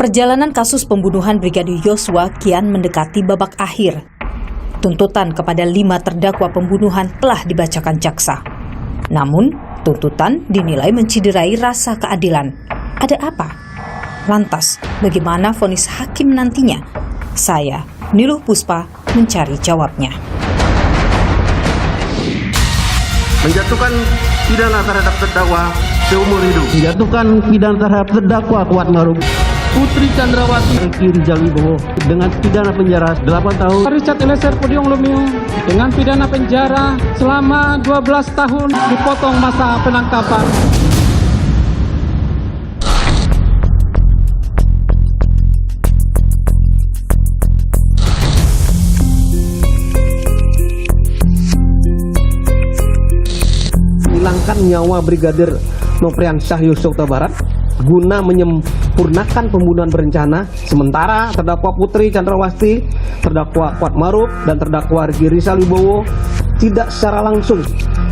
Perjalanan kasus pembunuhan Brigadir Yosua kian mendekati babak akhir. Tuntutan kepada 5 terdakwa pembunuhan telah dibacakan jaksa. Namun, tuntutan dinilai menciderai rasa keadilan. Ada apa? Lantas, bagaimana vonis hakim nantinya? Saya, Niluh Puspa, mencari jawabnya. Menjatuhkan pidana terhadap terdakwa seumur hidup. Menjatuhkan pidana terhadap terdakwa Kuat Ma'ruf Putri Chandrawati, Ricky Rizal Wibowo dengan pidana penjara 8 tahun. Richard Eliezer Pudium Lumiu dengan pidana penjara selama 12 tahun dipotong masa penangkapan. Hilangkan nyawa Brigadir Nofriansyah Yosua Huta Barat guna menyempurnakan pembunuhan berencana, sementara terdakwa Putri Chandrawati, terdakwa Kuat Ma'ruf, dan terdakwa Ricky Rizal Wibowo tidak secara langsung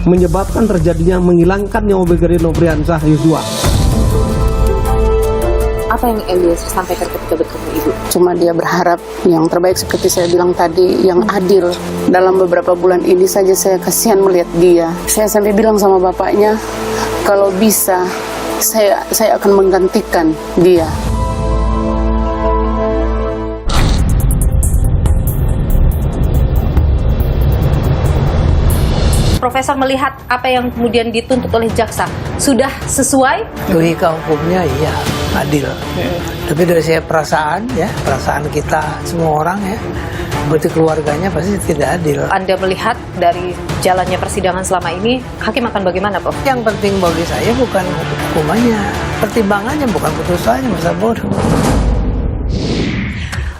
menyebabkan terjadinya menghilangkan nyawa Brigadir Nofriansyah Yosua. Apa yang Eliezer sampaikan ketika bertemu Ibu? Cuma dia berharap yang terbaik seperti saya bilang tadi, yang adil. Dalam beberapa bulan ini saja saya kasihan melihat dia. Saya sampai bilang sama bapaknya, kalau bisa saya akan menggantikan dia. Profesor melihat apa yang kemudian dituntut oleh jaksa sudah sesuai? Logika hukumnya iya adil. Tapi dari saya perasaan kita semua orang ya, berarti keluarganya pasti tidak adil. Anda melihat dari jalannya persidangan selama ini, hakim akan bagaimana, Prof? Yang penting bagi saya bukan hukumannya, pertimbangannya, bukan putusannya, masa bodoh.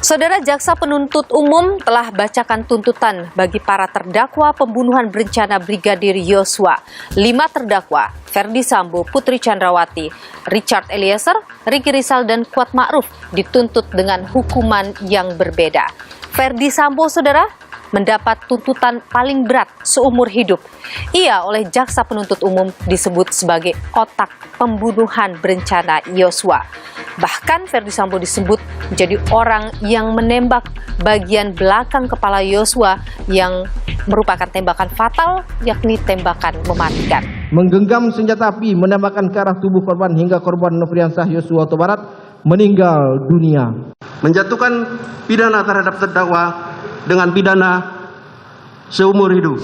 Saudara, jaksa penuntut umum telah bacakan tuntutan bagi para terdakwa pembunuhan berencana Brigadir Yosua. 5 terdakwa, Ferdy Sambo, Putri Chandrawati, Richard Eliezer, Ricky Rizal, dan Kuat Ma'ruf dituntut dengan hukuman yang berbeda. Ferdy Sambo, saudara, mendapat tuntutan paling berat seumur hidup. Ia oleh jaksa penuntut umum disebut sebagai otak pembunuhan berencana Yosua. Bahkan Ferdy Sambo disebut menjadi orang yang menembak bagian belakang kepala Yosua yang merupakan tembakan fatal, yakni tembakan mematikan. Menggenggam senjata api menembakkan ke arah tubuh korban hingga korban Nofriansyah Yosua Huta Barat meninggal dunia. Menjatuhkan pidana terhadap terdakwa dengan pidana seumur hidup.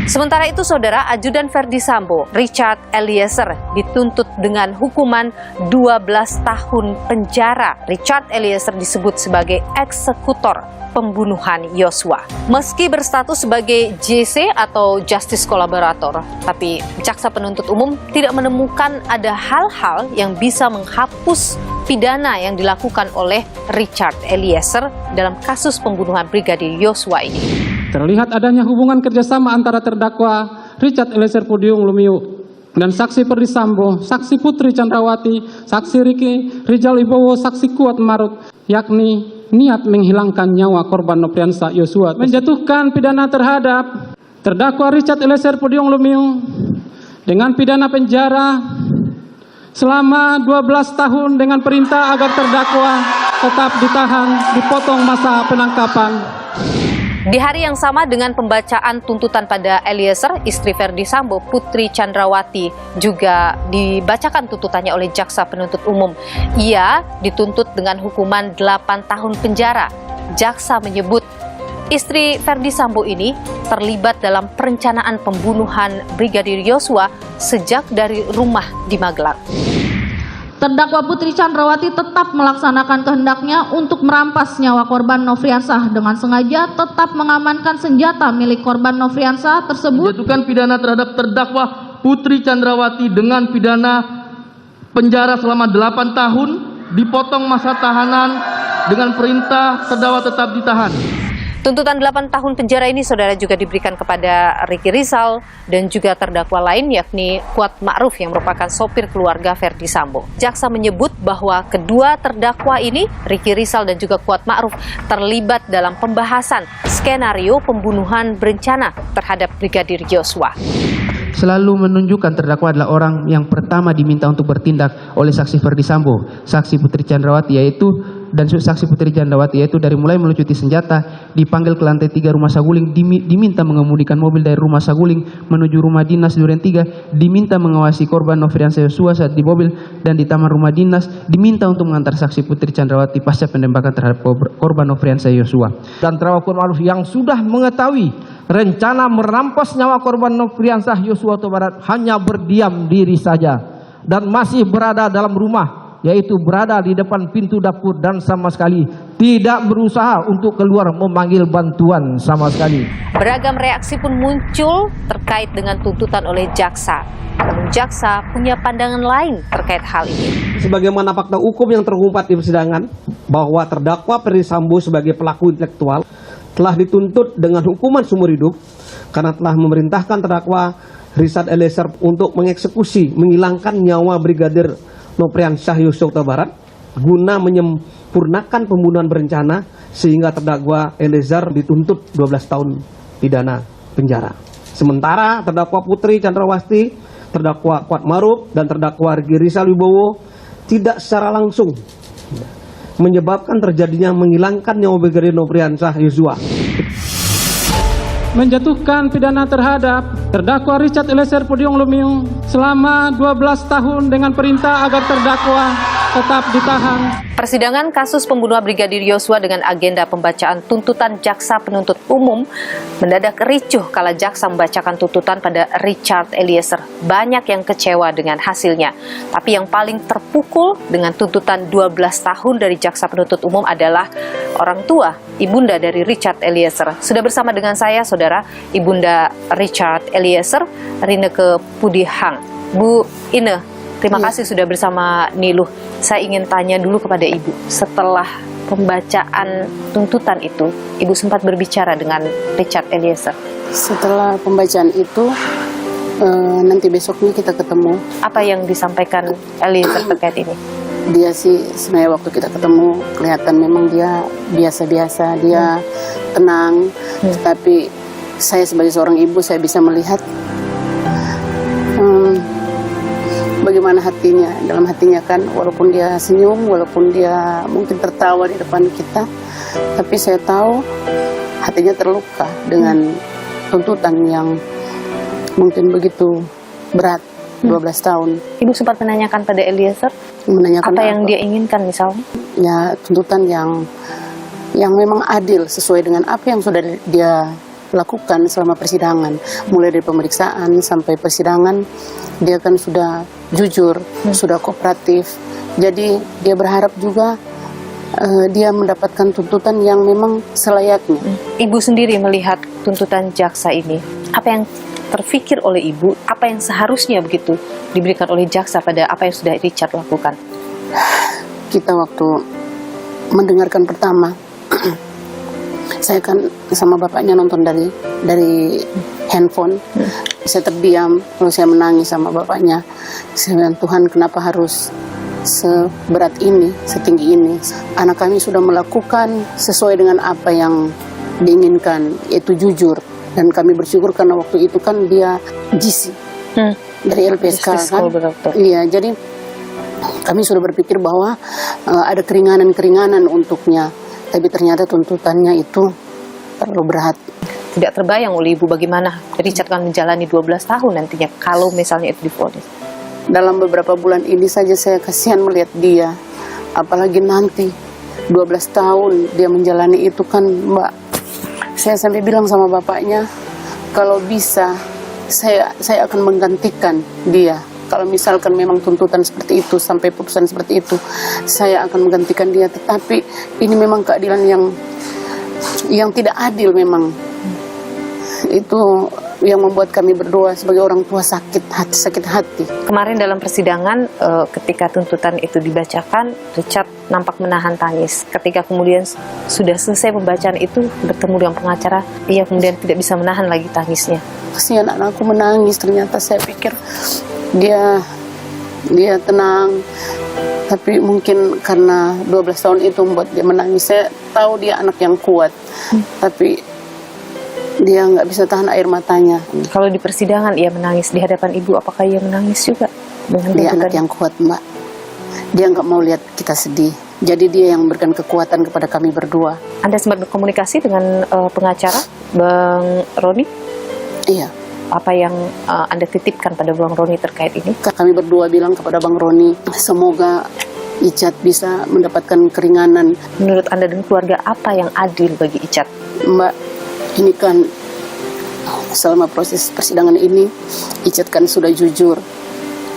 Sementara itu, saudara, ajudan Ferdy Sambo, Richard Eliezer, dituntut dengan hukuman 12 tahun penjara. Richard Eliezer disebut sebagai eksekutor pembunuhan Yosua. Meski berstatus sebagai JC atau Justice Collaborator, tapi jaksa penuntut umum tidak menemukan ada hal-hal yang bisa menghapus pidana yang dilakukan oleh Richard Eliezer dalam kasus pembunuhan Brigadir Yosua ini. Terlihat adanya hubungan kerjasama antara terdakwa Richard Eliezer Pudium Lumiu dan saksi Ferdy Sambo, saksi Putri Chandrawati, saksi Ricky Rizal Wibowo, saksi Kuat Ma'ruf, yakni niat menghilangkan nyawa korban Nofriansyah Yosua, menjatuhkan pidana terhadap terdakwa Richard Eliezer Pudium Lumiu dengan pidana penjara selama 12 tahun dengan perintah agar terdakwa tetap ditahan, dipotong masa penangkapan. Di hari yang sama dengan pembacaan tuntutan pada Eliezer, istri Ferdy Sambo, Putri Chandrawati, juga dibacakan tuntutannya oleh jaksa penuntut umum. Ia dituntut dengan hukuman 8 tahun penjara. Jaksa menyebut istri Ferdy Sambo ini terlibat dalam perencanaan pembunuhan Brigadir Yosua sejak dari rumah di Magelang. Terdakwa Putri Chandrawati tetap melaksanakan kehendaknya untuk merampas nyawa korban Nofriansyah dengan sengaja tetap mengamankan senjata milik korban Nofriansyah tersebut. Menjatuhkan pidana terhadap terdakwa Putri Chandrawati dengan pidana penjara selama 8 tahun, dipotong masa tahanan dengan perintah terdakwa tetap ditahan. Tuntutan 8 tahun penjara ini, saudara, juga diberikan kepada Ricky Rizal dan juga terdakwa lain, yakni Kuat Ma'ruf yang merupakan sopir keluarga Ferdy Sambo. Jaksa menyebut bahwa kedua terdakwa ini, Ricky Rizal dan juga Kuat Ma'ruf, terlibat dalam pembahasan skenario pembunuhan berencana terhadap Brigadir Yosua. Selalu menunjukkan terdakwa adalah orang yang pertama diminta untuk bertindak oleh saksi Ferdy Sambo, saksi Putri Chandrawati, yaitu dan saksi Putri Chandrawati, yaitu dari mulai melucuti senjata, dipanggil ke lantai 3 rumah saguling, diminta mengemudikan mobil dari rumah saguling menuju rumah dinas Duren 3, diminta mengawasi korban Nofriansah Yosua saat di mobil dan di taman rumah dinas, diminta untuk mengantar saksi Putri Chandrawati pasca penembakan terhadap korban Nofriansah Yosua. Dan terdakwa Kuatmaruf yang sudah mengetahui rencana merampas nyawa korban Nofriansah Yosua Huta Barat hanya berdiam diri saja dan masih berada dalam rumah, yaitu berada di depan pintu dapur dan sama sekali tidak berusaha untuk keluar memanggil bantuan sama sekali. Beragam reaksi pun muncul terkait dengan tuntutan oleh jaksa. Namun jaksa punya pandangan lain terkait hal ini. Sebagaimana fakta hukum yang terungkap di persidangan bahwa terdakwa Ferdi Sambo sebagai pelaku intelektual telah dituntut dengan hukuman seumur hidup karena telah memerintahkan terdakwa Richard Eliezer untuk mengeksekusi, menghilangkan nyawa Brigadir Nofriansah Yosua Huta Barat guna menyempurnakan pembunuhan berencana, sehingga terdakwa Eliezer dituntut 12 tahun pidana penjara. Sementara terdakwa Putri Chandrawati, terdakwa Kuatmaruf, dan terdakwa Riki Rizal Wibowo tidak secara langsung menyebabkan terjadinya menghilangkan nyawa Brigadir Nofriansah Yosua. Menjatuhkan pidana terhadap terdakwa Richard Eliezer Pudium Lumiu selama 12 tahun dengan perintah agar terdakwa tetap ditahan. Persidangan kasus pembunuhan Brigadir Yosua dengan agenda pembacaan tuntutan jaksa penuntut umum mendadak ricuh kala jaksa membacakan tuntutan pada Richard Eliezer. Banyak yang kecewa dengan hasilnya. Tapi yang paling terpukul dengan tuntutan 12 tahun dari jaksa penuntut umum adalah orang tua, ibunda dari Richard Eliezer. Sudah bersama dengan saya, saudara, ibunda Richard Eliezer, Rineke Pudihang. Bu Ine, terima kasih sudah bersama Niluh. Saya ingin tanya dulu kepada Ibu, setelah pembacaan tuntutan itu, Ibu sempat berbicara dengan Richard Eliezer? Setelah pembacaan itu, nanti besoknya kita ketemu. Apa yang disampaikan Eliezer terkait ini? Dia sih sebenarnya waktu kita ketemu kelihatan memang dia biasa-biasa, dia tenang. Tetapi saya sebagai seorang ibu, saya bisa melihat bagaimana hatinya. Dalam hatinya kan, walaupun dia senyum, walaupun dia mungkin tertawa di depan kita, tapi saya tahu hatinya terluka dengan tuntutan yang mungkin begitu berat, 12 tahun. Ibu sempat menanyakan pada Eliezer Menanyakan apa yang dia inginkan misalnya? Ya, tuntutan yang memang adil sesuai dengan apa yang sudah dia lakukan selama persidangan. Mulai dari pemeriksaan sampai persidangan, dia kan sudah jujur, sudah kooperatif. Jadi dia berharap juga dia mendapatkan tuntutan yang memang selayaknya. Ibu sendiri melihat tuntutan jaksa ini, apa yang terfikir oleh Ibu, apa yang seharusnya begitu diberikan oleh jaksa pada apa yang sudah Richard lakukan? Kita waktu mendengarkan pertama, saya kan sama bapaknya nonton dari handphone. Saya terdiam, lalu saya menangis sama bapaknya. Saya bilang, Tuhan, kenapa harus seberat ini, setinggi ini? Anak kami sudah melakukan sesuai dengan apa yang diinginkan, yaitu jujur. Dan kami bersyukur karena waktu itu kan dia GC dari LPSK kan. Iya, jadi kami sudah berpikir bahwa ada keringanan-keringanan untuknya. Tapi ternyata tuntutannya itu terlalu berat. Tidak terbayang oleh Ibu bagaimana Richard akan menjalani 12 tahun nantinya kalau misalnya itu divonis. Dalam beberapa bulan ini saja saya kasihan melihat dia. Apalagi nanti 12 tahun dia menjalani itu kan, Mbak. Saya sampai bilang sama bapaknya, kalau bisa saya akan menggantikan dia. Kalau misalkan memang tuntutan seperti itu, sampai putusan seperti itu, saya akan menggantikan dia. Tetapi ini memang keadilan yang tidak adil memang. Itu yang membuat kami berdua sebagai orang tua sakit hati. Kemarin dalam persidangan ketika tuntutan itu dibacakan, Richard nampak menahan tangis. Ketika kemudian sudah selesai pembacaan itu, bertemu dengan pengacara, ia kemudian tidak bisa menahan lagi tangisnya. Kasihan anakku menangis, ternyata saya pikir dia tenang. Tapi mungkin karena 12 tahun itu membuat dia menangis. Saya tahu dia anak yang kuat, tapi dia nggak bisa tahan air matanya. Kalau di persidangan ia menangis di hadapan Ibu, apakah ia menangis juga? Dia anak yang kuat, Mbak. Dia nggak mau lihat kita sedih. Jadi dia yang memberikan kekuatan kepada kami berdua. Anda sempat berkomunikasi dengan pengacara Bang Roni? Iya. Apa yang Anda titipkan pada Bang Roni terkait ini? Kami berdua bilang kepada Bang Roni, semoga Icat bisa mendapatkan keringanan. Menurut Anda dan keluarga, apa yang adil bagi Icat? Mbak, ini kan selama proses persidangan ini, Icat kan sudah jujur.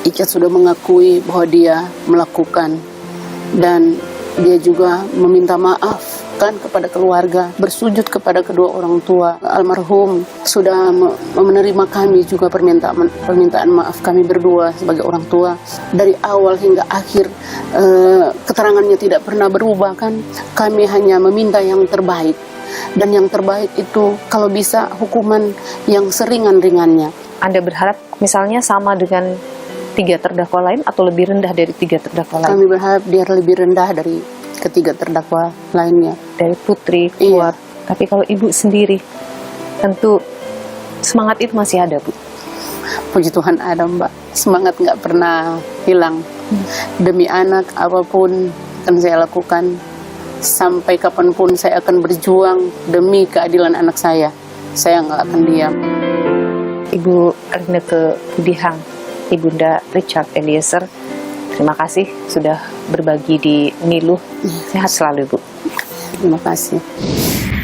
Icat sudah mengakui bahwa dia melakukan, dan dia juga meminta maaf kan kepada keluarga, bersujud kepada kedua orang tua. Almarhum sudah menerima kami juga permintaan maaf kami berdua sebagai orang tua. Dari awal hingga akhir keterangannya tidak pernah berubah kan. Kami hanya meminta yang terbaik. Dan yang terbaik itu kalau bisa hukuman yang seringan-ringannya. Anda berharap misalnya sama dengan 3 terdakwa lain atau lebih rendah dari 3 terdakwa lain? Kami berharap dia lebih rendah dari ketiga terdakwa lainnya. Dari Putri, Kuat. Iya. Tapi kalau Ibu sendiri, tentu semangat itu masih ada, Bu. Puji Tuhan ada, Mbak. Semangat nggak pernah hilang. Demi anak, apapun akan saya lakukan. Sampai kapanpun saya akan berjuang demi keadilan anak saya. Saya nggak akan diam. Ibu Rineke Budihang, Ibunda Richard Eliezer, terima kasih sudah berbagi di Niluh. Sehat selalu, Ibu. Terima kasih.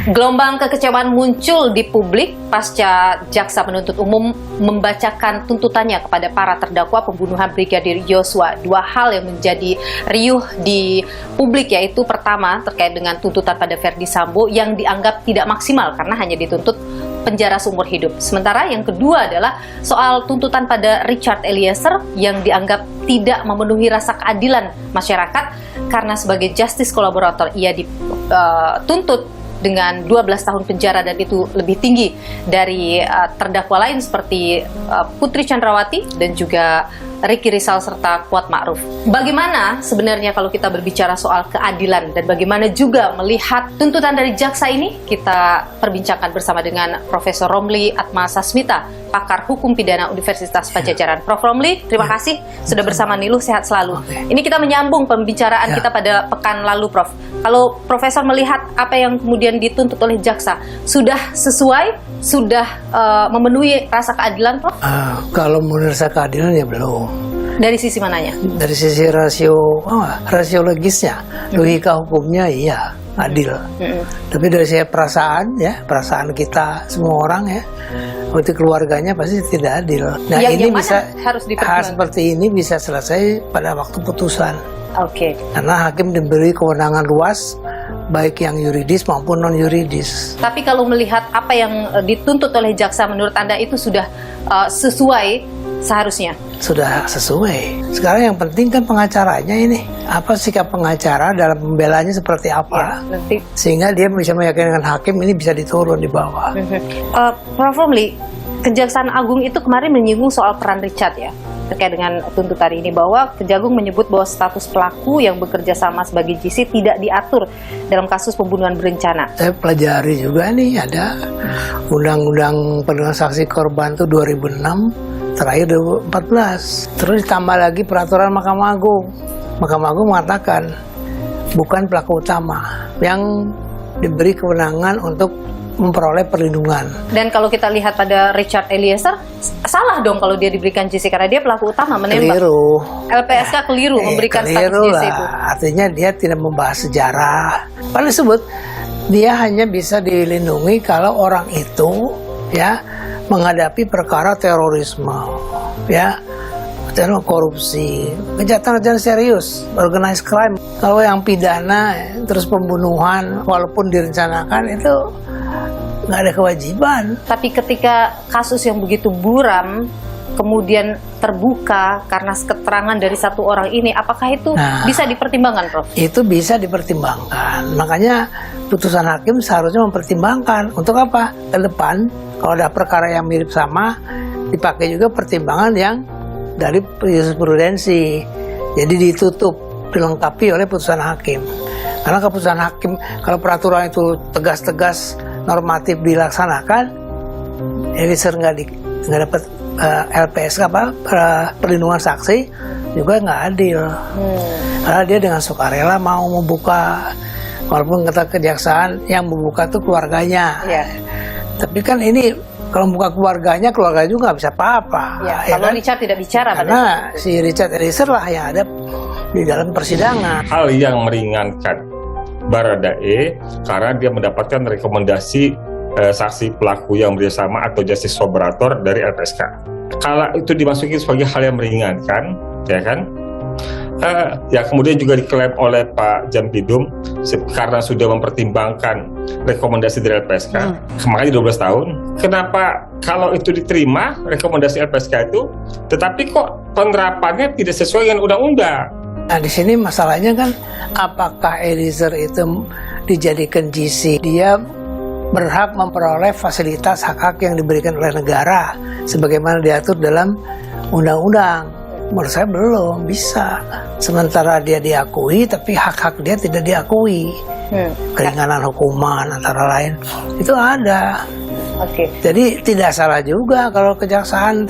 Gelombang kekecewaan muncul di publik pasca jaksa penuntut umum membacakan tuntutannya kepada para terdakwa pembunuhan Brigadir Yosua. 2 hal yang menjadi riuh di publik, yaitu pertama terkait dengan tuntutan pada Ferdi Sambo yang dianggap tidak maksimal karena hanya dituntut penjara seumur hidup. Sementara yang kedua adalah soal tuntutan pada Richard Eliezer yang dianggap tidak memenuhi rasa keadilan masyarakat karena sebagai justice kolaborator ia dituntut dengan 12 tahun penjara, dan itu lebih tinggi dari terdakwa lain seperti Putri Chandrawati dan juga Ricky Rizal serta Kuat Ma'ruf. Bagaimana sebenarnya kalau kita berbicara soal keadilan dan bagaimana juga melihat tuntutan dari jaksa ini? Kita perbincangkan bersama dengan Profesor Romli Atmasasmita, pakar hukum pidana Universitas Padjadjaran. Prof. Romli, terima kasih sudah bersama Niluh, sehat selalu. Ini kita menyambung pembicaraan kita pada pekan lalu, Prof. Kalau Profesor melihat apa yang kemudian dituntut oleh jaksa, sudah sesuai, sudah memenuhi rasa keadilan, Prof? Kalau menurut rasa keadilan ya belum. Dari sisi mananya? Dari sisi rasio logisnya, logika hukumnya iya adil. Tapi dari sisi perasaan kita semua orang ya, seperti keluarganya pasti tidak adil. Nah, ini bisa hal seperti ini bisa selesai pada waktu putusan. Oke. Karena hakim diberi kewenangan luas, baik yang yuridis maupun non yuridis. Tapi kalau melihat apa yang dituntut oleh jaksa, menurut Anda itu sudah sesuai seharusnya? Sudah sesuai. Sekarang yang penting kan pengacaranya ini. Apa sikap pengacara dalam pembelaannya seperti apa? Ya, nanti. Sehingga dia bisa meyakinkan hakim ini bisa diturun di bawah. Prof. Romli, Kejaksaan Agung itu kemarin menyinggung soal peran Richard ya, terkait dengan tuntutan ini, bahwa Kejagung menyebut bahwa status pelaku yang bekerja sama sebagai GC tidak diatur dalam kasus pembunuhan berencana. Saya pelajari juga nih, ada Undang-Undang Perlindungan Saksi Korban itu 2006, terakhir 2014. Terus ditambah lagi peraturan Mahkamah Agung. Mahkamah Agung mengatakan bukan pelaku utama yang diberi kewenangan untuk memperoleh perlindungan. Dan kalau kita lihat pada Richard Eliezer, salah dong kalau dia diberikan JC karena dia pelaku utama menembak. Keliru. LPSK keliru memberikan status JC itu. Artinya dia tidak membahas sejarah. Paling disebut dia hanya bisa dilindungi kalau orang itu ya menghadapi perkara terorisme, ya, korupsi, kejahatan serius, organized crime. Kalau yang pidana terus pembunuhan walaupun direncanakan itu nggak ada kewajiban. Tapi ketika kasus yang begitu buram kemudian terbuka karena keterangan dari satu orang ini, apakah itu bisa dipertimbangkan, Prof? Itu bisa dipertimbangkan. Makanya putusan hakim seharusnya mempertimbangkan untuk apa? Ke depan kalau ada perkara yang mirip sama, dipakai juga pertimbangan yang dari jurisprudensi. Jadi ditutup, dilengkapi oleh putusan hakim. Karena keputusan hakim, kalau peraturan itu tegas-tegas normatif dilaksanakan, Eliezer nggak dapat LPSK perlindungan saksi juga nggak adil. Karena dia dengan sukarela mau membuka, walaupun kata kejaksaan yang membuka tuh keluarganya. Tapi kan ini kalau membuka keluarganya juga nggak bisa apa-apa. Kalau kan? Richard tidak bicara. Karena si Richard Eliezer lah yang ada di dalam persidangan. Hal yang meringankan Baradae karena dia mendapatkan rekomendasi saksi pelaku yang bersama atau justice collaborator dari LPSK. Kalau itu dimasuki sebagai hal yang meringankan, ya kan? Ya kemudian juga diklaim oleh Pak Jampidum karena sudah mempertimbangkan rekomendasi dari LPSK, makanya 12 tahun. Kenapa kalau itu diterima rekomendasi LPSK itu, tetapi kok penerapannya tidak sesuai dengan undang-undang? Nah di sini masalahnya kan, apakah Eliezer itu dijadikan GC? Dia berhak memperoleh fasilitas hak-hak yang diberikan oleh negara sebagaimana diatur dalam undang-undang. Menurut saya belum bisa. Sementara dia diakui, tapi hak-hak dia tidak diakui. Keringanan hukuman antara lain itu ada. Jadi tidak salah juga kalau kejaksaan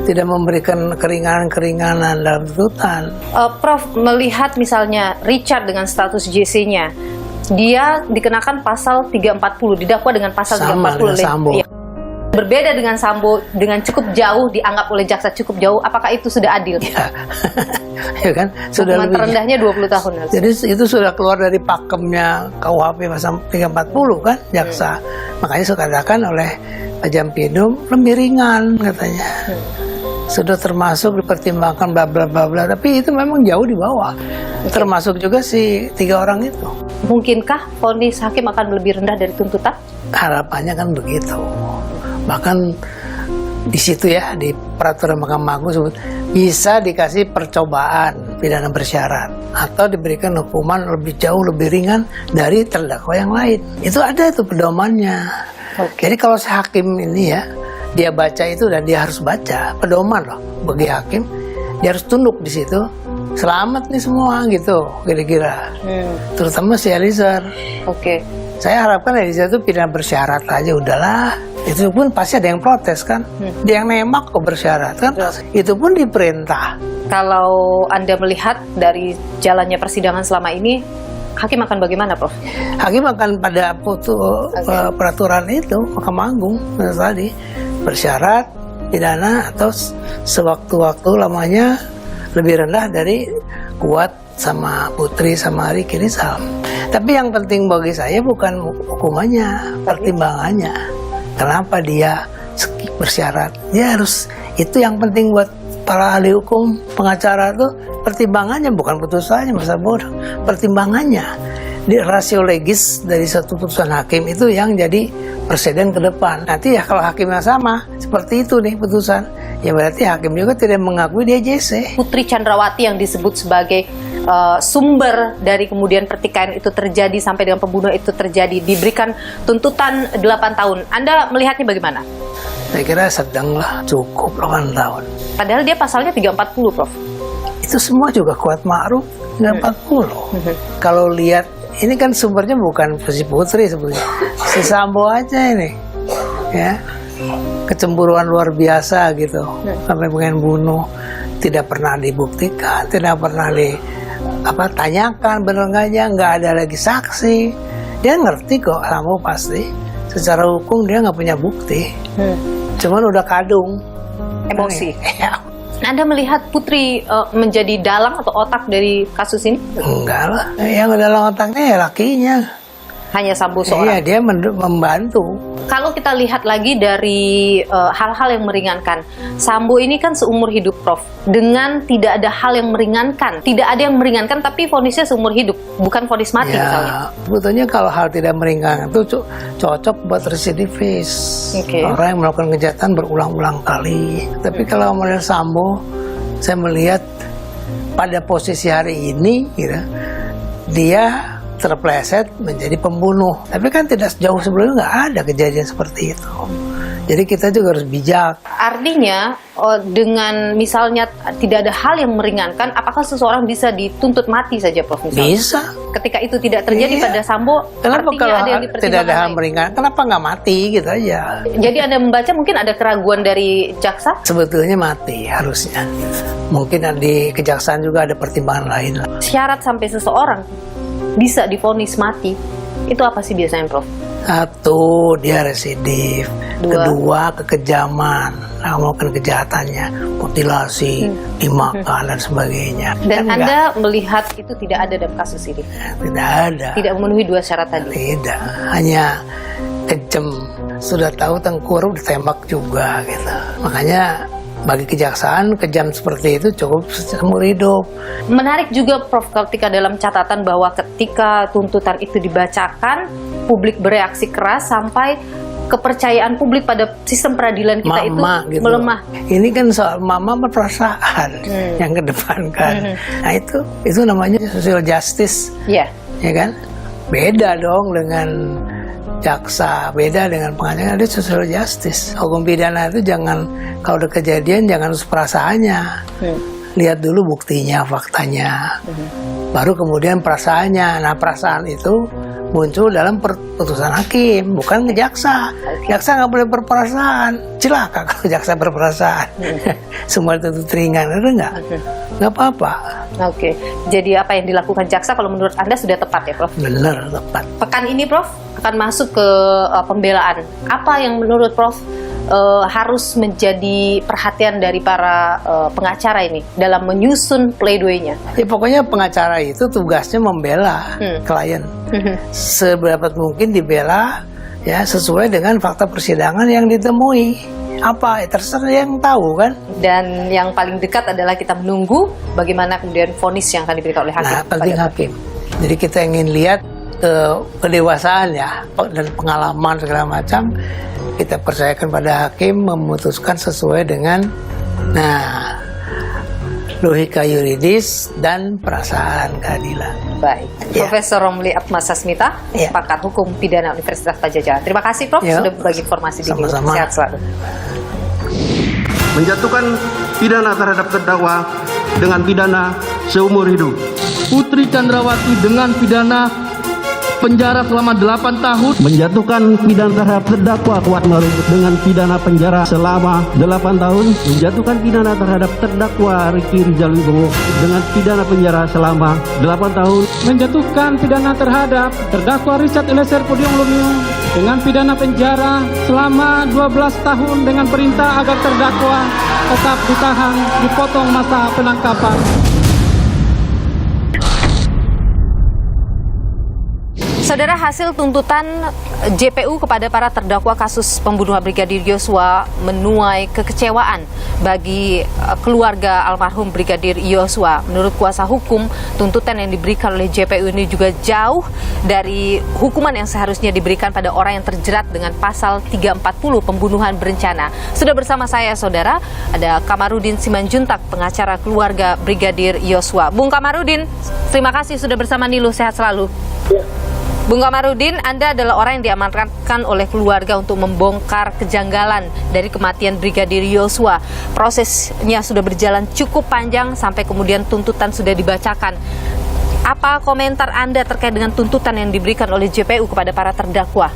tidak memberikan keringanan-keringanan dalam tuntutan. Prof, melihat misalnya Richard dengan status JC-nya, dia dikenakan pasal 340, didakwa dengan pasal 340 Sambo. Berbeda dengan Sambo, dengan cukup jauh, dianggap oleh jaksa cukup jauh. Apakah itu sudah adil? Ya kan, sudah hukuman terendahnya 20 tahun. Jadi itu sudah keluar dari pakemnya KUHP pasal 340 kan, jaksa. Makanya sudah katakan oleh Pak Jampidum lebih ringan katanya. Sudah termasuk dipertimbangkan bla bla bla bla, tapi itu memang jauh di bawah. Termasuk juga si 3 orang itu. Mungkinkah vonis hakim akan lebih rendah dari tuntutan? Harapannya kan begitu. Bahkan di situ ya, di peraturan Mahkamah Agung sebut bisa dikasih percobaan pidana bersyarat atau diberikan hukuman jauh lebih ringan dari terdakwa yang lain. Itu ada itu pedomannya. Jadi kalau si hakim ini ya, dia baca itu dan dia harus baca pedoman loh bagi hakim, dia harus tunduk di situ. Selamat nih semua gitu kira-kira. Terutama si Eliezer. Saya harapkan Eliezer itu pidana bersyarat aja udahlah. Itu pun pasti ada yang protes kan. Dia yang nembak kok bersyarat kan. Itu pun diperintah. Kalau Anda melihat dari jalannya persidangan selama ini, hakim akan bagaimana, Prof? Hakim akan pada peraturan itu Mahkamah Agung tadi, bersyarat, pidana atau sewaktu-waktu lamanya lebih rendah dari Kuat sama Putri sama Ricky Rizal. Tapi yang penting bagi saya bukan hukumannya, pertimbangannya. Kenapa dia bersyarat? Dia harus, itu yang penting buat para ahli hukum, pengacara itu pertimbangannya, bukan putusannya, masa bodoh. Pertimbangannya, di rasio legis dari satu putusan hakim itu yang jadi presiden ke depan. Nanti ya kalau hakimnya sama, seperti itu nih putusan, ya berarti hakim juga tidak mengakui dia JC. Putri Chandrawati yang disebut sebagai sumber dari kemudian pertikaian itu terjadi sampai dengan pembunuhan itu terjadi, diberikan tuntutan 8 tahun. Anda melihatnya bagaimana? Saya kira sedang lah, cukup 8 tahun. Padahal dia pasalnya 340, Prof. Itu semua juga Kuat Ma'ruf 340. Kalau lihat, ini kan sumbernya bukan si Putri sebetulnya, si Sambo aja ini, ya, kecemburuan luar biasa gitu, sampai pengen bunuh, tidak pernah dibuktikan, tidak pernah tanyakan bener nggak ada lagi saksi. Dia ngerti kok Sambo pasti, secara hukum dia nggak punya bukti, cuman udah kadung emosi. Anda melihat Putri menjadi dalang atau otak dari kasus ini? Enggak lah, yang dalam otaknya ya lakinya. Hanya Sambo seorang? Iya, dia membantu. Kalau kita lihat lagi dari hal-hal yang meringankan, Sambo ini kan seumur hidup, Prof. Dengan tidak ada hal yang meringankan. Tidak ada yang meringankan, tapi vonisnya seumur hidup. Bukan vonis mati misalnya. Sebetulnya kalau hal tidak meringankan itu cocok buat residivis. Orang yang melakukan kejahatan berulang-ulang kali. Tapi kalau model Sambo, saya melihat pada posisi hari ini, gitu, dia terpleset menjadi pembunuh. Tapi kan tidak jauh sebelumnya nggak ada kejadian seperti itu. Jadi kita juga harus bijak. Artinya dengan misalnya tidak ada hal yang meringankan, apakah seseorang bisa dituntut mati saja, Prof? Misalnya? Bisa. Ketika itu tidak terjadi pada Sambo, Kenapa artinya kalau ada yang tidak ada hal lain. meringankan? Kenapa nggak mati gitu aja? Jadi Anda membaca mungkin ada keraguan dari jaksa? Sebetulnya mati harusnya. Mungkin di kejaksaan juga ada pertimbangan lain lah. Syarat sampai seseorang bisa divonis mati, itu apa sih biasanya, Prof? Satu, dia residif. Kedua, kekejaman, melakukan kejahatannya, mutilasi, dimakan dan sebagainya. Dan Kan Anda melihat itu tidak ada dalam kasus ini? tidak ada. Tidak memenuhi 2 syarat tadi? Tidak, hanya kejam. Sudah tahu tengkur ditembak juga gitu. Makanya bagi kejaksaan kejam seperti itu cukup seumur hidup. Menarik juga, Prof, ketika dalam catatan bahwa ketika tuntutan itu dibacakan, publik bereaksi keras sampai kepercayaan publik pada sistem peradilan kita itu gitu. melemah. Ini kan soal mama perasaan yang kedepankan. Nah itu namanya social justice, ya kan? Beda dong dengan jaksa, beda dengan pengadilan. Ada social justice. Hukum pidana itu jangan, kalau udah kejadian jangan perasaannya. Lihat dulu buktinya, faktanya. Baru kemudian perasaannya. Nah perasaan itu muncul dalam putusan hakim, bukan ke jaksa. Jaksa nggak boleh berperasaan. Celaka kalau jaksa berperasaan. Semua itu ringan, ada nggak? Nggak apa-apa. Oke, jadi apa yang dilakukan jaksa kalau menurut Anda sudah tepat ya, Prof? Benar, tepat. Pekan ini, Prof, akan masuk ke pembelaan. Apa yang menurut Prof harus menjadi perhatian dari para pengacara ini dalam menyusun pleidoinya? Ya pokoknya pengacara itu tugasnya membela klien. Seberapa mungkin dibela ya sesuai dengan fakta persidangan yang ditemui. Apa? Terserah yang tahu kan. Dan yang paling dekat adalah kita menunggu bagaimana kemudian vonis yang akan diberikan oleh hakim. Nah, penting hakim. Jadi kita ingin lihat kedewasaan ya dan pengalaman segala macam. Kita percayakan pada hakim memutuskan sesuai dengan logika yuridis dan perasaan keadilan. Baik, Ya. Profesor Romli Atmasasmita, pakar hukum pidana Universitas Padjadjaran. Terima kasih, Prof, Ya. sudah berbagi informasi di Sama-sama. Sehat selalu. Menjatuhkan pidana terhadap terdakwa dengan pidana seumur hidup. Putri Chandrawati dengan pidana penjara selama 8 tahun. Menjatuhkan pidana terhadap terdakwa Kuat Maruf dengan pidana penjara selama 8 tahun. Menjatuhkan pidana terhadap terdakwa Ricky Rizal Wibowo dengan pidana penjara selama 8 tahun. Menjatuhkan pidana terhadap terdakwa Richard Eliezer Pudium Lumiu dengan pidana penjara selama 12 tahun dengan perintah agar terdakwa tetap ditahan, dipotong masa penangkapan. Saudara, hasil tuntutan JPU kepada para terdakwa kasus pembunuhan Brigadir Yosua menuai kekecewaan bagi keluarga almarhum Brigadir Yosua. Menurut kuasa hukum, tuntutan yang diberikan oleh JPU ini juga jauh dari hukuman yang seharusnya diberikan pada orang yang terjerat dengan pasal 340 pembunuhan berencana. Sudah bersama saya, saudara, ada Kamarudin Simanjuntak, pengacara keluarga Brigadir Yosua. Bung Kamarudin, terima kasih sudah bersama Nilu, sehat selalu. Bung Kamarudin, Anda adalah orang yang diamanatkan oleh keluarga untuk membongkar kejanggalan dari kematian Brigadir Yosua. Prosesnya sudah berjalan cukup panjang sampai kemudian tuntutan sudah dibacakan. Apa komentar Anda terkait dengan tuntutan yang diberikan oleh JPU kepada para terdakwa?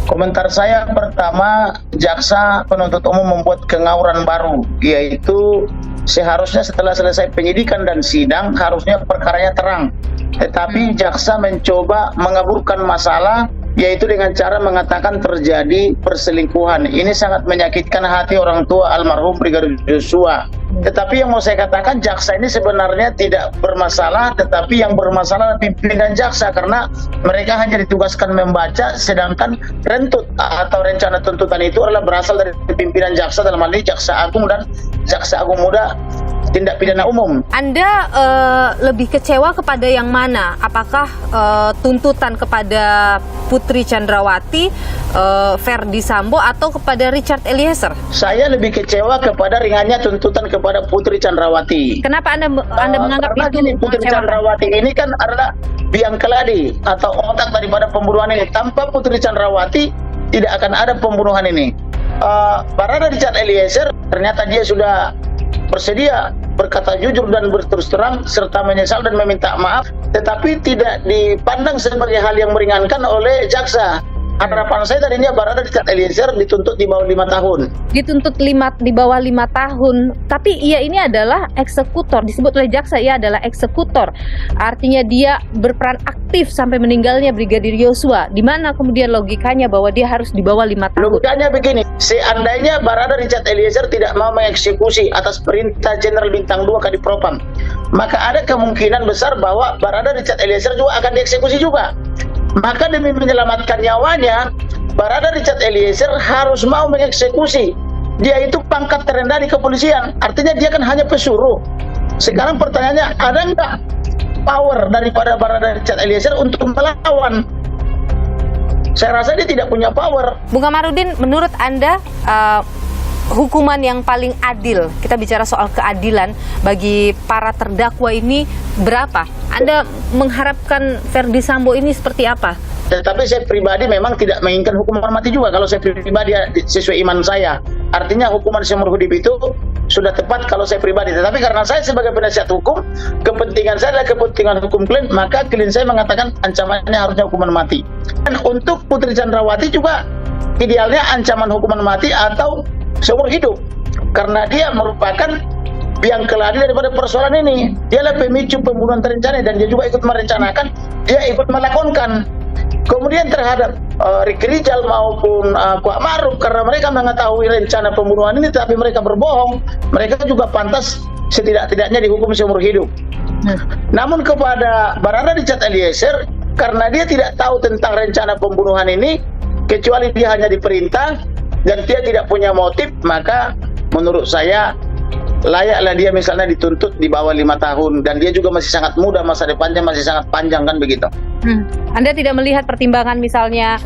Komentar saya pertama, jaksa penuntut umum membuat kengauran baru, yaitu seharusnya setelah selesai penyidikan dan sidang harusnya perkaranya terang. Tetapi jaksa mencoba mengaburkan masalah, yaitu dengan cara mengatakan terjadi perselingkuhan. Ini sangat menyakitkan hati orang tua almarhum Brigadir Yosua. Tetapi yang mau saya katakan, jaksa ini sebenarnya tidak bermasalah, tetapi yang bermasalah pimpinan jaksa, karena mereka hanya ditugaskan membaca, sedangkan rentut atau rencana tuntutan itu adalah berasal dari pimpinan jaksa, dalam hal ini Jaksa Agung dan Jaksa Agung Muda Tindak Pidana Umum. Anda lebih kecewa kepada yang mana? Apakah tuntutan kepada Putri Chandrawati, Ferdi Sambo, atau kepada Richard Eliezer? Saya lebih kecewa kepada ringannya tuntutan kepada Putri Chandrawati. Kenapa Anda menganggap karena itu gini, Putri Chandrawati ini kan adalah biang keladi atau otak daripada pembunuhan ini. Tanpa Putri Chandrawati tidak akan ada pembunuhan ini. Barada Richard Eliezer ternyata dia sudah bersedia berkata jujur dan berterus terang serta menyesal dan meminta maaf, tetapi tidak dipandang sebagai hal yang meringankan oleh jaksa. Harapan saya tadinya Barada Richard Eliezer dituntut di bawah 5 tahun. Dituntut di bawah 5 tahun, tapi ia ini adalah eksekutor, disebut oleh jaksa ia adalah eksekutor. Artinya dia berperan aktif sampai meninggalnya Brigadir Yosua. Di mana kemudian logikanya bahwa dia harus di bawah 5 tahun? Logikanya begini, seandainya Barada Richard Eliezer tidak mau mengeksekusi atas perintah Jenderal Bintang 2 Kadipropam, maka ada kemungkinan besar bahwa Barada Richard Eliezer juga akan dieksekusi juga. Maka demi menyelamatkan nyawanya, Barada Richard Eliezer harus mau mengeksekusi. Dia itu pangkat terendah di kepolisian, artinya dia kan hanya pesuruh. Sekarang pertanyaannya, ada nggak power daripada Barada Richard Eliezer untuk melawan? Saya rasa dia tidak punya power. Bung Kamarudin, menurut Anda hukuman yang paling adil, kita bicara soal keadilan bagi para terdakwa ini berapa? Anda mengharapkan Ferdi Sambo ini seperti apa? Tetapi saya pribadi memang tidak menginginkan hukuman mati juga. Kalau saya pribadi sesuai iman saya, artinya hukuman seumur hidup itu sudah tepat kalau saya pribadi. Tetapi karena saya sebagai penasihat hukum, kepentingan saya adalah kepentingan hukum klien, maka klien saya mengatakan ancamannya harusnya hukuman mati. Dan untuk Putri Chandrawati juga idealnya ancaman hukuman mati atau seumur hidup, karena dia merupakan biang keladi daripada persoalan ini. Dialah pemicu pembunuhan terencana dan dia juga ikut merencanakan, dia ikut melakonkan. Kemudian terhadap Ricky Rizal maupun Kuat Maruf, karena mereka mengetahui rencana pembunuhan ini tapi mereka berbohong, mereka juga pantas setidak-tidaknya dihukum seumur hidup. Namun kepada Barada Richard Eliezer, karena dia tidak tahu tentang rencana pembunuhan ini, kecuali dia hanya diperintah dan dia tidak punya motif, maka menurut saya layaklah dia misalnya dituntut di bawah 5 tahun, dan dia juga masih sangat muda, masa depannya masih sangat panjang, kan begitu. Anda tidak melihat pertimbangan misalnya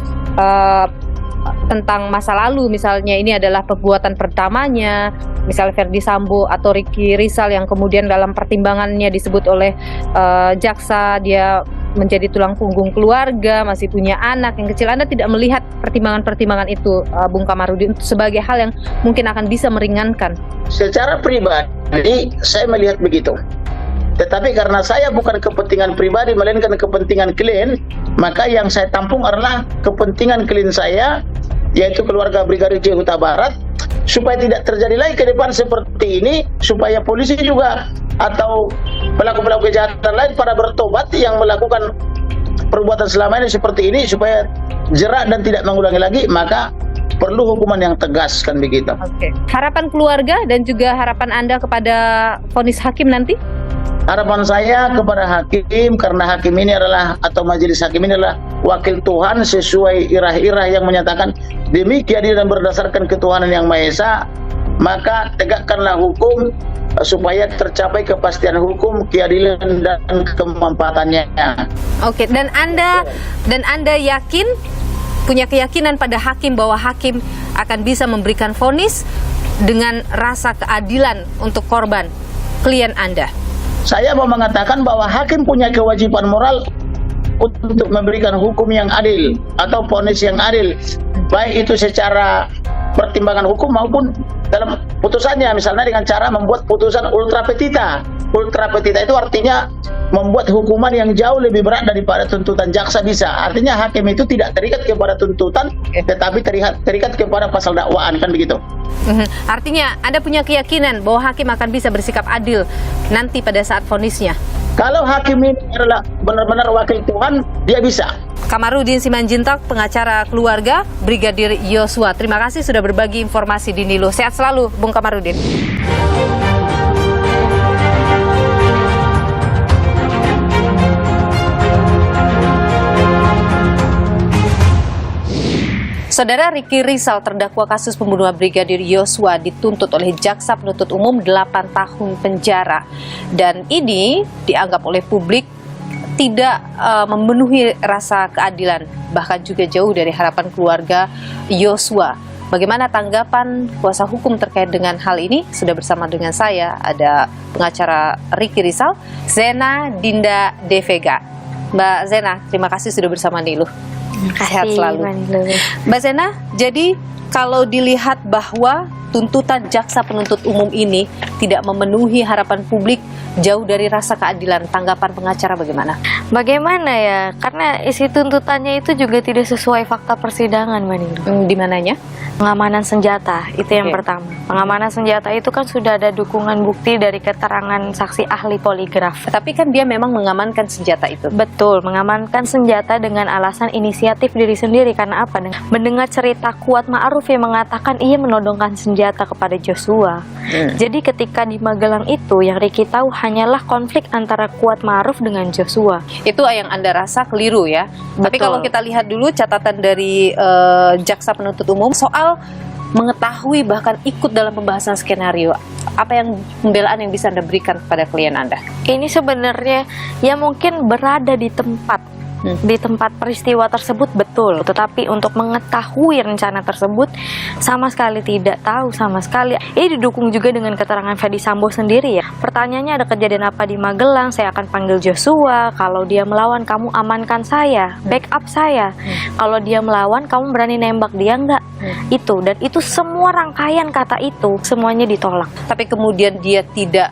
tentang masa lalu, misalnya ini adalah perbuatan pertamanya, misalnya Ferdi Sambo atau Ricky Rizal yang kemudian dalam pertimbangannya disebut oleh jaksa dia menjadi tulang punggung keluarga, masih punya anak yang kecil. Anda tidak melihat pertimbangan-pertimbangan itu, Bung Kamarudin, sebagai hal yang mungkin akan bisa meringankan? Secara pribadi, saya melihat begitu. Tetapi karena saya bukan kepentingan pribadi, melainkan kepentingan klien, maka yang saya tampung adalah kepentingan klien saya, yaitu keluarga Brigadir J. Huta Barat, supaya tidak terjadi lagi ke depan seperti ini, supaya polisi juga atau pelaku-pelaku kejahatan lain pada bertobat yang melakukan perbuatan selama ini seperti ini, supaya jerak dan tidak mengulangi lagi, maka perlu hukuman yang tegas, kan begitu. Oke. Harapan keluarga dan juga harapan Anda kepada vonis hakim nanti? Harapan saya kepada hakim, karena hakim ini adalah, atau majelis hakim ini adalah wakil Tuhan sesuai irah-irah yang menyatakan demi keadilan berdasarkan ketuhanan yang Maha Esa, maka tegakkanlah hukum supaya tercapai kepastian hukum, keadilan dan kemanfaatannya. Oke, dan Anda yakin, punya keyakinan pada hakim bahwa hakim akan bisa memberikan vonis dengan rasa keadilan untuk korban klien Anda? Saya mau mengatakan bahwa hakim punya kewajiban moral untuk memberikan hukum yang adil atau vonis yang adil, baik itu secara pertimbangan hukum maupun dalam putusannya, misalnya dengan cara membuat putusan ultra petita. Ultra petita itu artinya membuat hukuman yang jauh lebih berat daripada tuntutan jaksa bisa. Artinya hakim itu tidak terikat kepada tuntutan, tetapi terikat kepada pasal dakwaan, kan begitu. Artinya Anda punya keyakinan bahwa hakim akan bisa bersikap adil nanti pada saat vonisnya? Kalau hakim ini adalah benar-benar wakil Tuhan, dia bisa. Kamarudin Simanjuntak, pengacara keluarga Brigadir Yosua. Terima kasih sudah berbagi informasi di Nilu. Sehat selalu, Bung Kamarudin. Saudara, Ricky Rizal, terdakwa kasus pembunuhan Brigadir Yosua, dituntut oleh Jaksa Penuntut Umum 8 tahun penjara. Dan ini dianggap oleh publik tidak memenuhi rasa keadilan, bahkan juga jauh dari harapan keluarga Yosua. Bagaimana tanggapan kuasa hukum terkait dengan hal ini? Sudah bersama dengan saya, ada pengacara Ricky Rizal, Zena Dinda De Vega. Mbak Zena, terima kasih sudah bersama Nilu. Sehat selalu. Mbak Zena, jadi kalau dilihat bahwa tuntutan jaksa penuntut umum ini tidak memenuhi harapan publik, jauh dari rasa keadilan, tanggapan pengacara bagaimana? Bagaimana ya? Karena isi tuntutannya itu juga tidak sesuai fakta persidangan, Mbak Nilu. Di mananya? Pengamanan senjata, itu yang pertama. Pengamanan senjata itu kan sudah ada dukungan bukti dari keterangan saksi ahli poligraf. Tapi kan dia memang mengamankan senjata itu. Betul, mengamankan senjata dengan alasan inisiatif diri sendiri. Karena apa? Mendengar cerita Kuat Ma'ruf yang mengatakan ia menodongkan senjata kepada Joshua. Jadi ketika di Magelang itu, yang Ricky tahu hanyalah konflik antara Kuat Ma'ruf dengan Joshua. Itu yang Anda rasa keliru ya? Betul. Tapi kalau kita lihat dulu catatan dari jaksa penuntut umum soal mengetahui bahkan ikut dalam pembahasan skenario, apa yang pembelaan yang bisa Anda berikan kepada klien Anda? Ini sebenarnya ya mungkin berada di tempat peristiwa tersebut, betul, tetapi untuk mengetahui rencana tersebut sama sekali tidak tahu sama sekali. Ini didukung juga dengan keterangan Ferdi Sambo sendiri ya. Pertanyaannya, ada kejadian apa di Magelang, saya akan panggil Joshua, kalau dia melawan kamu amankan saya, backup saya, kalau dia melawan kamu berani nembak dia enggak. Itu, dan itu semua rangkaian kata itu semuanya ditolak. Tapi kemudian dia tidak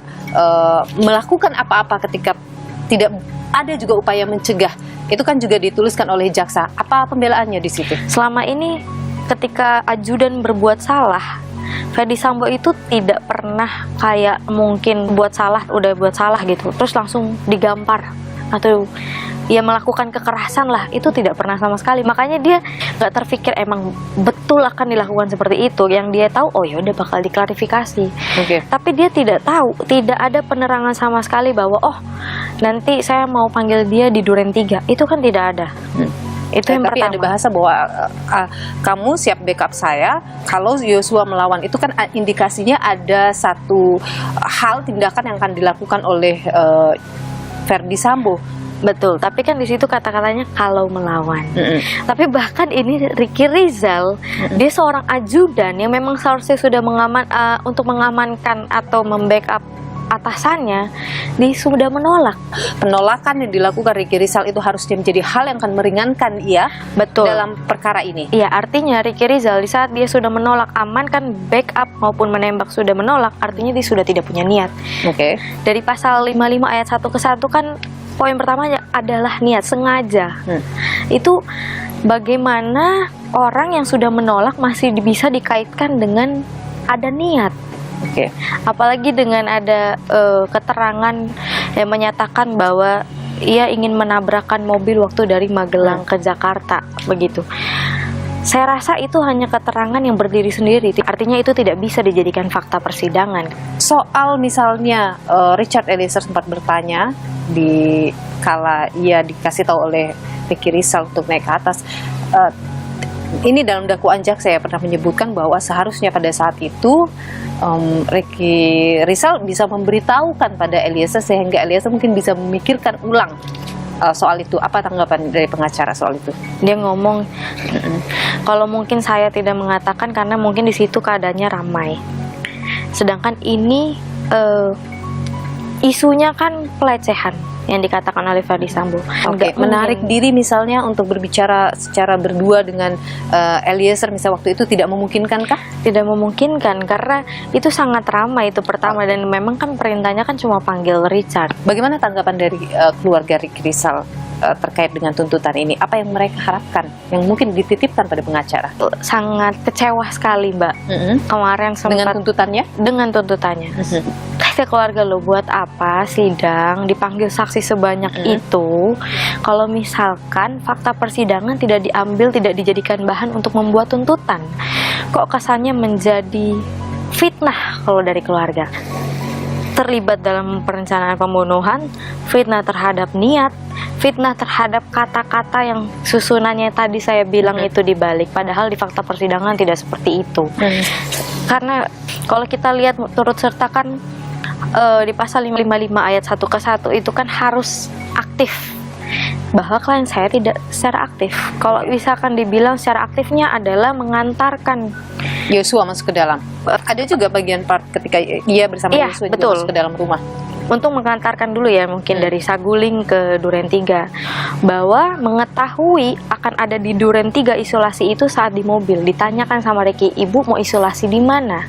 melakukan apa-apa ketika tidak ada juga upaya mencegah. Itu kan juga dituliskan oleh jaksa. Apa pembelaannya di situ? Selama ini ketika ajudan berbuat salah, Ferdi Sambo itu tidak pernah kayak mungkin buat salah gitu, terus langsung digampar atau ya melakukan kekerasan lah, itu tidak pernah sama sekali. Makanya dia nggak terpikir emang betul akan dilakukan seperti itu. Yang dia tahu, oh ya udah bakal diklarifikasi. Tapi dia tidak tahu, tidak ada penerangan sama sekali bahwa oh nanti saya mau panggil dia di Duren 3. Itu kan tidak ada. Itu yang tapi pertama. ada bahasa bahwa kamu siap backup saya kalau Joshua melawan. Itu kan indikasinya ada satu hal tindakan yang akan dilakukan oleh Ferdi Sambo. Betul, tapi kan di situ kata-katanya kalau melawan. Tapi bahkan ini Ricky Rizal, dia seorang ajudan yang memang seharusnya sudah untuk mengamankan atau membackup atasannya, dia sudah menolak. Penolakan yang dilakukan Ricky Rizal itu harusnya menjadi hal yang akan meringankan ia dalam perkara ini. Iya, artinya Ricky Rizal di saat dia sudah menolak amankan, backup maupun menembak sudah menolak, artinya dia sudah tidak punya niat. Dari pasal 55 ayat 1 ke 1 kan poin pertamanya adalah niat, sengaja. Itu bagaimana orang yang sudah menolak masih bisa dikaitkan dengan ada niat. Apalagi dengan ada keterangan yang menyatakan bahwa ia ingin menabrakkan mobil waktu dari Magelang ke Jakarta, begitu. Saya rasa itu hanya keterangan yang berdiri sendiri, artinya itu tidak bisa dijadikan fakta persidangan. Soal misalnya Richard Eliezer sempat bertanya di kala ia dikasih tahu oleh Ricky Rizal untuk naik ke atas. Ini dalam dakwaan jaksa saya pernah menyebutkan bahwa seharusnya pada saat itu Ricky Rizal bisa memberitahukan pada Eliezer sehingga Eliezer mungkin bisa memikirkan ulang soal itu. Apa tanggapan dari pengacara soal itu? Dia ngomong, kalau mungkin saya tidak mengatakan karena mungkin di situ keadaannya ramai. Sedangkan ini isunya kan pelecehan yang dikatakan oleh Ferdi Sambo. Menarik diri misalnya untuk berbicara secara berdua dengan Eliezer misal waktu itu tidak memungkinkan kah? Tidak memungkinkan karena itu sangat ramai itu pertama dan memang kan perintahnya kan cuma panggil Richard. Bagaimana tanggapan dari keluarga Ricky Rizal terkait dengan tuntutan ini? Apa yang mereka harapkan yang mungkin dititipkan pada pengacara? Sangat kecewa sekali, Mbak. Kemarin sempat dengan tuntutannya? Dengan tuntutannya. Kata keluarga, lo buat apa sidang dipanggil saksi sebanyak itu kalau misalkan fakta persidangan tidak diambil, tidak dijadikan bahan untuk membuat tuntutan? Kok kesannya menjadi fitnah kalau dari keluarga? Terlibat dalam perencanaan pembunuhan, fitnah terhadap niat, fitnah terhadap kata-kata yang susunannya tadi saya bilang itu dibalik, padahal di fakta persidangan tidak seperti itu. Karena kalau kita lihat turut sertakan di pasal 555 ayat 1 ke 1 itu kan harus aktif, bahwa klien saya tidak secara aktif. Kalau misalkan dibilang secara aktifnya adalah mengantarkan Joshua masuk ke dalam. Ada juga bagian part ketika ia bersama Joshua juga masuk ke dalam rumah. untuk mengantarkan dulu ya mungkin dari Saguling ke Duren 3, bahwa mengetahui akan ada di Duren 3 isolasi itu saat di mobil ditanyakan sama Ricky, ibu mau isolasi di mana?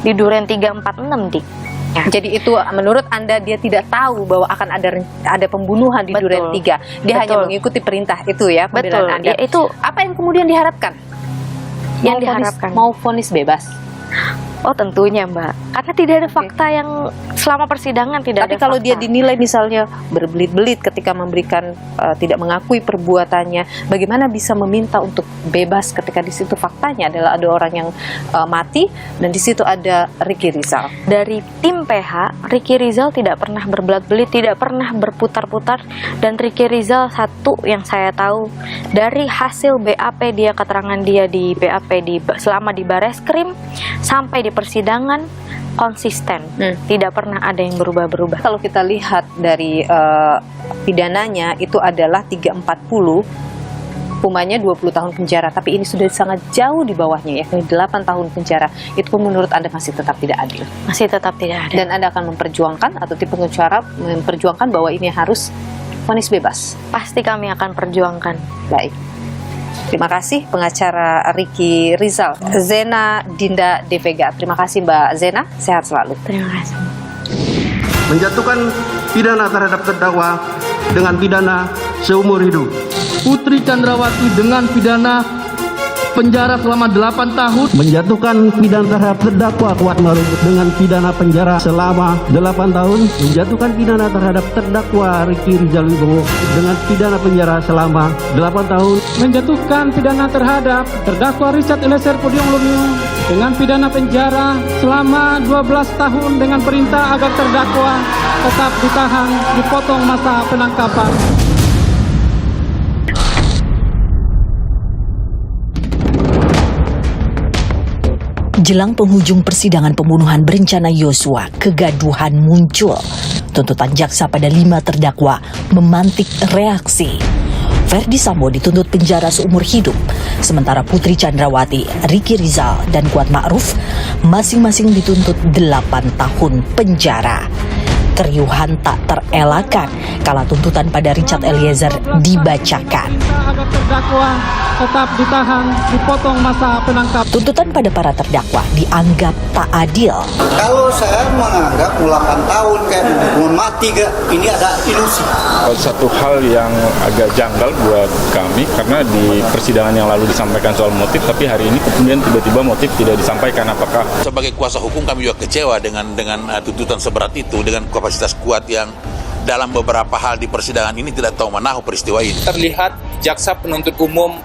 Di Duren 346 Dik. Ya. Jadi itu menurut Anda dia tidak tahu bahwa akan ada pembunuhan di Duren 3. Dia hanya mengikuti perintah itu ya, pembelaan Anda. Ya, itu apa yang kemudian diharapkan? Yang diharapkan mau vonis bebas. Oh tentunya Mbak, karena tidak ada fakta yang selama persidangan tidak ada. Tapi kalau fakta. dia dinilai misalnya berbelit-belit ketika memberikan tidak mengakui perbuatannya, bagaimana bisa meminta untuk bebas ketika di situ faktanya adalah ada orang yang mati dan di situ ada Ricky Rizal. Dari tim PH, Ricky Rizal tidak pernah berbelit-belit, tidak pernah berputar-putar, dan Ricky Rizal satu yang saya tahu dari hasil BAP dia, keterangan dia di BAP selama di Bareskrim sampai di persidangan konsisten, tidak pernah ada yang berubah-berubah. Kalau kita lihat dari pidananya itu adalah 340, hukumannya 20 tahun penjara, tapi ini sudah sangat jauh di bawahnya, yakni 8 tahun penjara. Itu pun menurut Anda masih tetap tidak adil? Masih tetap tidak adil. Dan Anda akan memperjuangkan atau tim pengacara memperjuangkan bahwa ini harus vonis bebas? Pasti kami akan perjuangkan. Baik. Terima kasih pengacara Ricky Rizal, Zena Dinda De Vega. Terima kasih Mbak Zena, sehat selalu. Terima kasih. Menjatuhkan pidana terhadap terdakwa dengan pidana seumur hidup. Putri Chandrawati dengan pidana penjara selama 8 tahun. Menjatuhkan pidana terhadap terdakwa Kuatmaruf dengan pidana penjara selama 8 tahun. Menjatuhkan pidana terhadap terdakwa Ricky Rizal Wibowo dengan pidana penjara selama 8 tahun. Menjatuhkan pidana terhadap terdakwa Richard Eliezer Pudium Lumiu dengan pidana penjara selama 12 tahun dengan perintah agar terdakwa tetap ditahan, dipotong masa penangkapan. Jelang penghujung persidangan pembunuhan berencana Yosua, kegaduhan muncul. Tuntutan jaksa pada 5 terdakwa memantik reaksi. Ferdi Sambo dituntut penjara seumur hidup, sementara Putri Chandrawati, Ricky Rizal, dan Kuatmaruf masing-masing dituntut 8 tahun penjara. Keriuhan tak terelakkan kala tuntutan pada Richard Eliezer dibacakan. Agar terdakwa tetap ditahan, dipotong masa penangkapan. Tuntutan pada para terdakwa dianggap tak adil. Kalau saya menganggap 8 tahun kayak hukuman mati, ini ada ilusi. Satu hal yang agak janggal buat kami karena di persidangan yang lalu disampaikan soal motif, tapi hari ini kemudian tiba-tiba motif tidak disampaikan. Apakah sebagai kuasa hukum kami juga kecewa dengan tuntutan seberat itu, dengan kapasitas kuat yang dalam beberapa hal di persidangan ini tidak tahu menahu peristiwa ini. Terlihat jaksa penuntut umum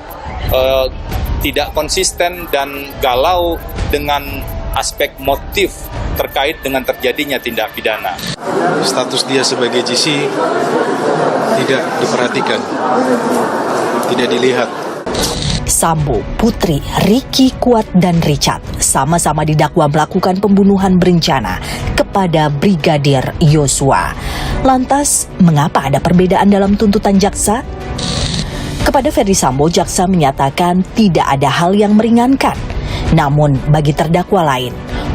tidak konsisten dan galau dengan aspek motif terkait dengan terjadinya tindak pidana. Status dia sebagai GC tidak diperhatikan, tidak dilihat. Sambo, Putri, Ricky, Kuat, dan Richard sama-sama didakwa melakukan pembunuhan berencana kepada Brigadir Yosua. Lantas, mengapa ada perbedaan dalam tuntutan jaksa? Kepada Ferdi Sambo, jaksa menyatakan tidak ada hal yang meringankan. Namun, bagi terdakwa lain,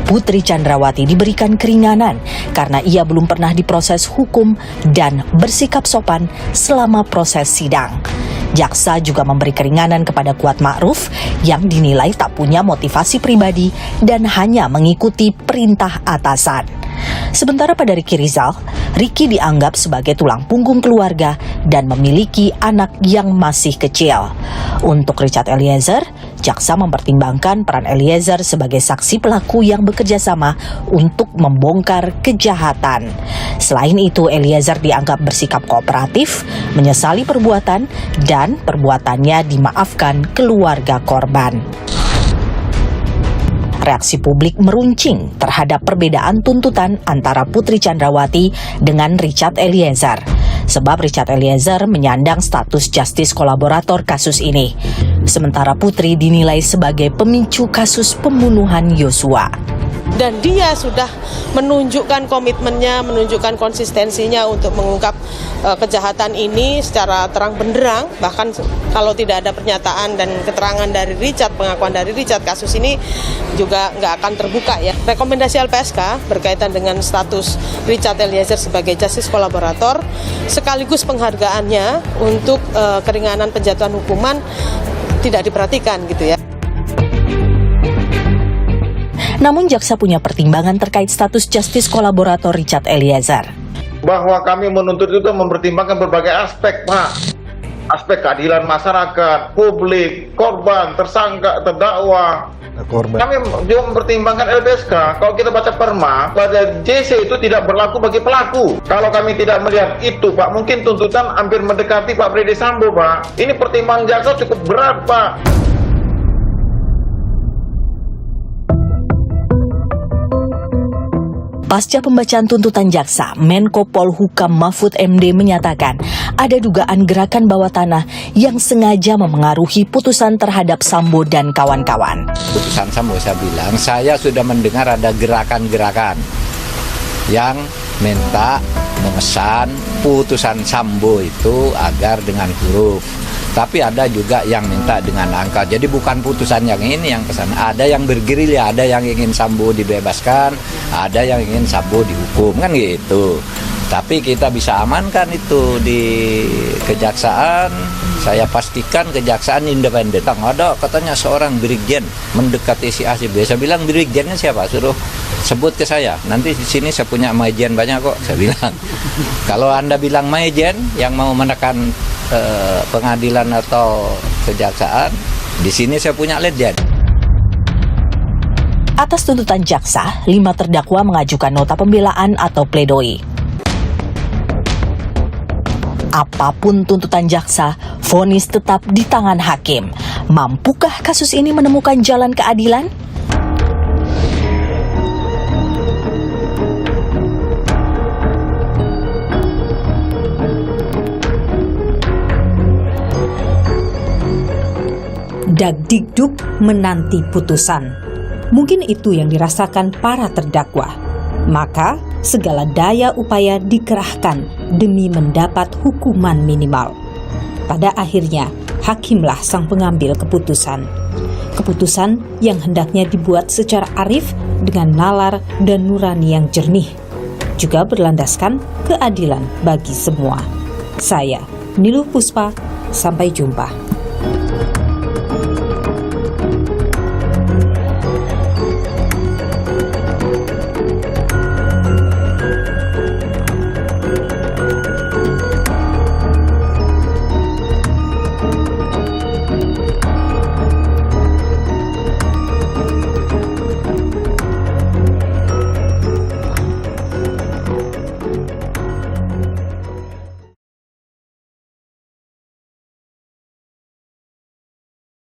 Putri Chandrawati diberikan keringanan karena ia belum pernah diproses hukum dan bersikap sopan selama proses sidang. Jaksa juga memberi keringanan kepada Kuatmaruf yang dinilai tak punya motivasi pribadi dan hanya mengikuti perintah atasan. Sementara pada Ricky Rizal, Ricky dianggap sebagai tulang punggung keluarga dan memiliki anak yang masih kecil. Untuk Richard Eliezer, jaksa mempertimbangkan peran Eliezer sebagai saksi pelaku yang bekerja sama untuk membongkar kejahatan. Selain itu, Eliezer dianggap bersikap kooperatif, menyesali perbuatan, dan perbuatannya dimaafkan keluarga korban. Reaksi publik meruncing terhadap perbedaan tuntutan antara Putri Chandrawati dengan Richard Eliezer. sebab Richard Eliezer menyandang status justice kolaborator kasus ini. Sementara Putri dinilai sebagai pemicu kasus pembunuhan Yosua. Dan dia sudah menunjukkan komitmennya, menunjukkan konsistensinya untuk mengungkap kejahatan ini secara terang benderang. Bahkan kalau tidak ada pernyataan dan keterangan dari Richard, pengakuan dari Richard, kasus ini juga nggak akan terbuka ya. Rekomendasi LPSK berkaitan dengan status Richard Eliezer sebagai justice kolaborator sekaligus penghargaannya untuk keringanan penjatuhan hukuman tidak diperhatikan gitu ya. Namun jaksa punya pertimbangan terkait status justice kolaborator Richard Eliezer. Bahwa kami menuntut itu mempertimbangkan berbagai aspek, Pak. Aspek keadilan masyarakat, publik, korban, tersangka, terdakwa. Kami juga mempertimbangkan LPSK. Kalau kita baca perma, pada JC itu tidak berlaku bagi pelaku. Kalau kami tidak melihat itu, Pak, mungkin tuntutan hampir mendekati Pak Freddy Sambo, Pak. Ini pertimbangan jaksa cukup berat, Pak. Pasca pembacaan tuntutan jaksa, Menko Polhukam Mahfud MD menyatakan ada dugaan gerakan bawah tanah yang sengaja memengaruhi putusan terhadap Sambo dan kawan-kawan. Putusan Sambo saya bilang, saya sudah mendengar ada gerakan-gerakan yang minta memesan putusan Sambo itu agar dengan huruf. Tapi ada juga yang minta dengan angka. Jadi bukan putusan yang ini yang pesan. Ada yang bergerilya, ada yang ingin Sambo dibebaskan, ada yang ingin Sambo dihukum, kan gitu. Tapi kita bisa amankan itu di kejaksaan. Saya pastikan kejaksaan independen. Ada katanya seorang brigjen mendekati si A si B. Saya bilang brigjennya siapa? Suruh sebut ke saya. Nanti di sini saya punya majen banyak kok. Saya bilang. Kalau Anda bilang majen yang mau menekan pengadilan atau kejaksaan, di sini saya punya legend. Atas tuntutan jaksa, 5 terdakwa mengajukan nota pembelaan atau pledoi. Apapun tuntutan jaksa, vonis tetap di tangan hakim. Mampukah kasus ini menemukan jalan keadilan? Dagdikduk menanti putusan. Mungkin itu yang dirasakan para terdakwa. Maka segala daya upaya dikerahkan demi mendapat hukuman minimal. Pada akhirnya, hakimlah sang pengambil keputusan. Keputusan yang hendaknya dibuat secara arif dengan nalar dan nurani yang jernih. Juga berlandaskan keadilan bagi semua. Saya, Niluh Puspa, sampai jumpa.